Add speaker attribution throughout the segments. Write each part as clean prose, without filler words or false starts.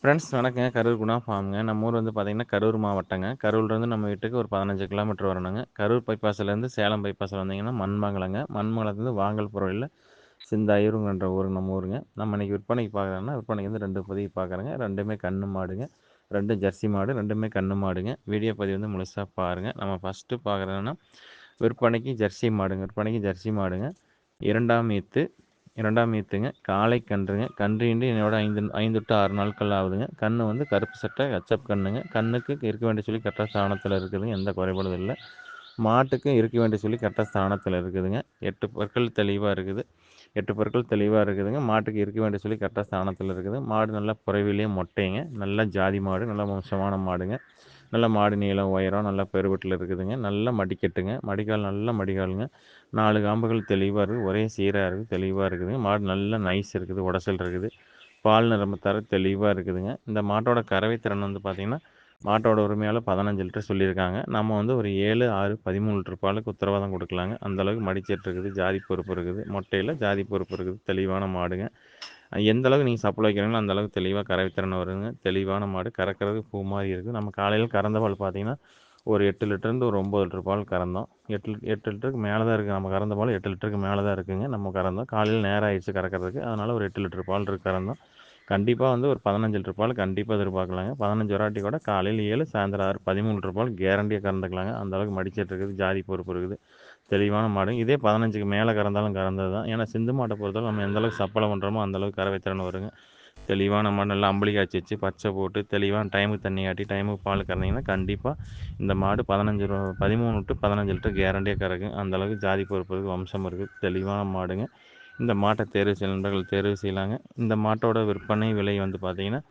Speaker 1: Friends வணக்கங்க. கரூர் குணா ஃபார்ம்ங்க. நம்ம ஊர் வந்து பார்த்தீங்கன்னா, கரூர் மாவட்டங்க. கரூர்லேருந்து நம்ம வீட்டுக்கு ஒரு 15 கிலோமீட்டர் வரணுங்க. கரூர் பைபாஸ்லேருந்து சேலம் பைபாஸ்ல வந்தீங்கன்னா, மண்மங்கலங்க. மண்மங்கலத்துலேருந்து வாங்கல்புறையில சிந்தாயூருங்கன்ற ஊர் நம்ம ஊருங்க. நம்ம இன்னைக்கு விற்பனைக்கு பார்க்குறோன்னா, விற்பனைக்கு வந்து 2 பதிவு பார்க்குறேங்க. 2மே கன்னு மாடுங்க. 2 ஜெர்சி மாடு, 2மே கன்னு மாடுங்க. வீடியோ பதிவு வந்து முழுசா பாருங்க. நம்ம ஃபர்ஸ்ட்டு பார்க்குறோன்னா, விற்பனைக்கு ஜெர்சி மாடுங்க. விற்பனைக்கு ஜெர்சி மாடுங்க. 2ஆம் ஈத்து 2ஆம் ஈத்துங்க. காளை கன்றுங்க. கன்றுயின்றி என்னோட 5 to 6 நாட்கள் ஆகுதுங்க. கன்று வந்து கருப்பு சட்டை ஹெச்எப் கன்றுங்க. கன்றுக்கு இருக்க வேண்டிய சொல்லி கரெக்டாக ஸ்தானத்தில் இருக்குதுங்க. எந்த குறைபாடும் இல்லை. மாட்டுக்கும் இருக்க வேண்டிய சொல்லி கரெக்டாக ஸ்தானத்தில் இருக்குதுங்க. 8 பற்கள் தெளிவாக இருக்குது. 8 பற்கள் தெளிவாக இருக்குதுங்க. மாட்டுக்கு இருக்க வேண்டிய சொல்லி கரெக்டாக ஸ்தானத்தில் இருக்குது. மாடு நல்லா புறவிலேயே மொட்டைங்க. நல்லா ஜாதி மாடு. நல்லா வம்சமான மாடுங்க. நல்ல மாடு நீளம் உயரம் நல்லா பெருவெட்டில் இருக்குதுங்க. நல்ல மடிக்கட்டுங்க. மடிக்கால் நல்ல மடிக்காலுங்க. 4 காம்புகள் தெளிவாக இருக்குது. ஒரே சீராக இருக்குது. தெளிவாக இருக்குதுங்க. மாடு நல்ல நைஸ் இருக்குது. உடசல் இருக்குது. பால் நிரம்பத்தர தெளிவாக இருக்குதுங்க. இந்த மாட்டோட கறவை திறன் வந்து பார்த்திங்கன்னா, மாட்டோட உரிமையால் 15 லிட்டர் சொல்லியிருக்காங்க. நம்ம வந்து ஒரு 7, 6, 13 லிட்டர் பாலுக்கு உத்தரவாதம் கொடுக்கலாங்க. அந்தளவுக்கு மடிச்சேட்டு இருக்குது. ஜாதி பொறுப்பு இருக்குது. மொட்டையில் ஜாதி பொறுப்பு இருக்குது. தெளிவான மாடுங்க. எந்த அளவுக்கு நீங்கள் சப்ளை வைக்கிறீங்களோ அந்த அளவுக்கு தெளிவாக கறவைத்திறன் வருங்க. தெளிவான மாடு. கறக்கிறதுக்கு பூ மாதிரி இருக்குது. நம்ம காலையில் கறந்த பால் பார்த்தீங்கன்னா, ஒரு 8 லிட்டர்லேருந்து ஒரு 9 லிட்டர் பால் கறந்தோம். 8 லிட்டருக்கு மேலே தான் இருக்குது. நம்ம கறந்த பால் 8 லிட்டருக்கு மேலே தான் இருக்குதுங்க. நம்ம கறந்தோம். காலையில் நேரம் ஆயிடுச்சு கறக்கிறதுக்கு. அதனால் ஒரு 8 லிட்டர் பால் இருக்கு கறந்தோம். கண்டிப்பாக வந்து ஒரு 15 லிட்டர் பால் கண்டிப்பாக எதிர்பார்க்கலாங்க. 15 வராட்டி கூட காலையில் 7, சாயந்தரம் 6, 13 லிட்டர் பால் கேரண்டியாக கறந்துக்கலாங்க. அந்தளவுக்கு மடிச்சிட்டு இருக்குது. ஜாதி பொறுப்பு இருக்குது. தெளிவான மாடு. இதே 15க்கு மேலே கறந்தாலும் கறந்தது தான். ஏன்னா சிந்து மாட்டை பொறுத்தவரை நம்ம எந்தளவுக்கு சப்பளை பண்ணுறோமோ அந்தளவுக்கு கறவை திறன் வருங்க. தெளிவான மாடு நல்லா அம்பளி காய்ச்சி வச்சு பச்சை போட்டு தெளிவான டைமுக்கு தண்ணி காட்டி டைமுக்கு பால் கறந்தீங்கன்னா கண்டிப்பாக இந்த மாடு 13 டு 15 லிட்டர் கேரண்டியாக கறக்கும். அந்தளவுக்கு ஜாதி பொறுப்பு இருக்குது. வம்சம் இருக்குது. தெளிவான மாடுங்க. இந்த மாட்டை தேர்வு செய்ய நண்பர்கள் தேர்வு செய்யலாங்க. இந்த மாட்டோட விற்பனை விலை வந்து பார்த்தீங்கன்னா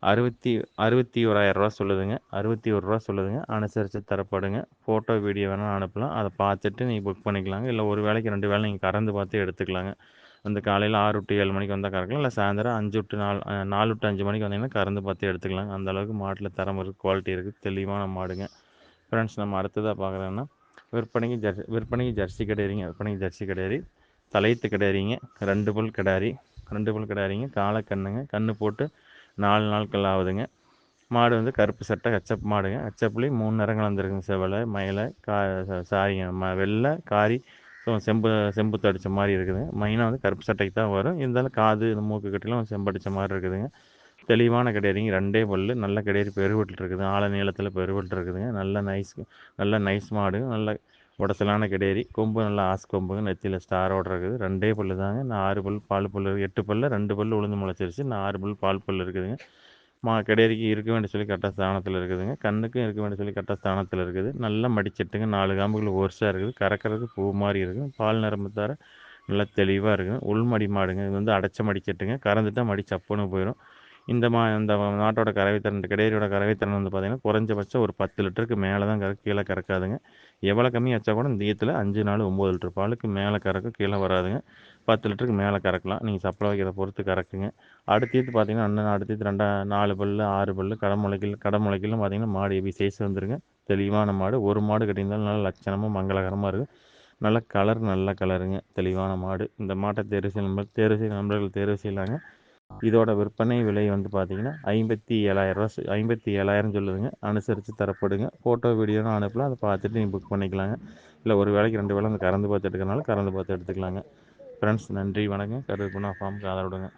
Speaker 1: 61,000 ரூபா சொல்லுதுங்க. 61 ரூபா சொல்லுதுங்க. அனுசரித்து தரப்படுங்க. ஃபோட்டோ வீடியோ வேணால் அனுப்பலாம். அதை பார்த்துட்டு நீங்கள் புக் பண்ணிக்கலாங்க. இல்லை ஒரு வேளைக்கு 2 வேளை நீங்கள் கறந்து பார்த்து எடுத்துக்கலாங்க. வந்து காலையில் 6 to 7 மணிக்கு வந்தால் கறக்கலாம். இல்லை சாயந்தரம் 5 to 4 to 5 மணிக்கு வந்தீங்கன்னா கறந்து பார்த்து எடுத்துக்கலாங்க. அந்தளவுக்கு மாட்டில் தரம் இருக்குது. குவாலிட்டி இருக்குது. தெளிவான மாடுங்க. ஃப்ரெண்ட்ஸ் நம்ம அடுத்ததாக பார்க்குறோன்னா விற்பனைக்கு ஜெர்சி கிடையாதுங்க. விற்பனைக்கு ஜெர்சி கிடையாது. தலையத்து கிடையாதுங்க. 2 பல் கிடாரி. 2 பல் கிடாரிங்க. காலை கண்ணுங்க. கன்று போட்டு 4 நாட்கள் ஆகுதுங்க. மாடு வந்து கருப்பு சட்டை ஹெச்எப் மாடுங்க. ஹெச்எப்லேயும் 3 நிறம் கலந்துருக்குங்க. செவலை மயிலை சாரிங்க வெள்ளை காரி செம்புத்து அடித்த மாதிரி இருக்குதுங்க. மெயினாக வந்து கருப்பு சட்டைக்கு தான் வரும். இருந்தாலும் காது மூக்கு கட்டிலும் செம்படித்த மாதிரி இருக்குதுங்க. தெளிவான கிடையாதுங்க. 2 பல்லு. நல்ல கிடையாது பெருவெட்டில் இருக்குது. ஆழ நீளத்தில் பெருவெட்டில் இருக்குதுங்க. நல்ல நைஸ் மாடு. நல்ல உடச்சலான கிடையாது. கொம்பு நல்லா ஆசு கொம்புங்க. நெத்தியில் ஸ்டாரோட இருக்குது. 2 பல்லு தாங்க. இன்னும் 6 பல் பால் பல்லு 8 பல்லு 2 பல்லு உளுந்து முளைச்சிருச்சு. இன்னும் 6 பல் பால் பல்லு இருக்குதுங்க. கிடையாதுக்கு இருக்க வேண்டிய சொல்லி கரெக்டாக ஸ்தானத்தில் இருக்குதுங்க. கண்ணுக்கும் இருக்க வேண்டிய சொல்லி கரெக்டாக ஸ்தானத்தில் இருக்குது. நல்லா மடிச்செட்டுங்க. 4 காம்புகள் ஒர்ஸாக இருக்குது. கறக்கிறதுக்கு பூ மாதிரி இருக்குது. பால் நிரம்பு தர நல்லா தெளிவாக இருக்குதுங்க. உள்மடி மாடுங்க. இது வந்து அடைச்ச மடிச்செட்டுங்க. கறந்துட்டால் மடி சப்புன்னு போயிடும். இந்த மாட்டோட கறவைத்திறன் கிடையோட கறவைத்திறன் வந்து பார்த்திங்கன்னா குறைஞ்சபட்சம் ஒரு 10 லிட்டருக்கு மேலே தான் கீழே கறக்காதுங்க. எவ்வளோ கம்மி வச்சா கூட இந்த ஈத்தில் 5 நாள் 9 லிட்டர் பாலுக்கு மேலே கறக்கும். கீழே வராதுங்க. 10 லிட்டருக்கு மேலே கறக்கலாம். நீங்கள் சப்ளை வைக்கிறத பொறுத்து கறக்குங்க. அடுத்தது பார்த்தீங்கன்னா அண்ணன் அடுத்தது 4 பல்லு 6 பல்லு கடமுளைக்கெல்லாம் பார்த்தீங்கன்னா மாடு ஹெவி சைஸ் வந்துருங்க. தெளிவான மாடு. ஒரு மாடு கட்டியிருந்தாலும் நல்லா லட்சணமாக மங்களகரமாக இருக்குது. நல்ல நல்ல கலருங்க. தெளிவான மாடு. இந்த மாட்டை தேர்வு செய்ய நண்பர்கள் தேர்வு செய்யலாங்க. இதோட விற்பனை விலை வந்து பார்த்தீங்கன்னா 57,000 சொல்லுதுங்க. அனுசரித்து தரப்படுங்க. ஃபோட்டோ வீடியோன்னு அனுப்பலாம். அதை பார்த்துட்டு நீங்கள் புக் பண்ணிக்கலாங்க. இல்லை ஒரு வேளைக்கு 2 வேளை அந்த கறந்து பார்த்து எடுக்கிறனால கறந்து பார்த்து எடுத்துக்கலாங்க. ஃப்ரெண்ட்ஸ் நன்றி வணக்கம். கரூர் குணா ஃபார்முக்கு ஆதரவுடுங்க.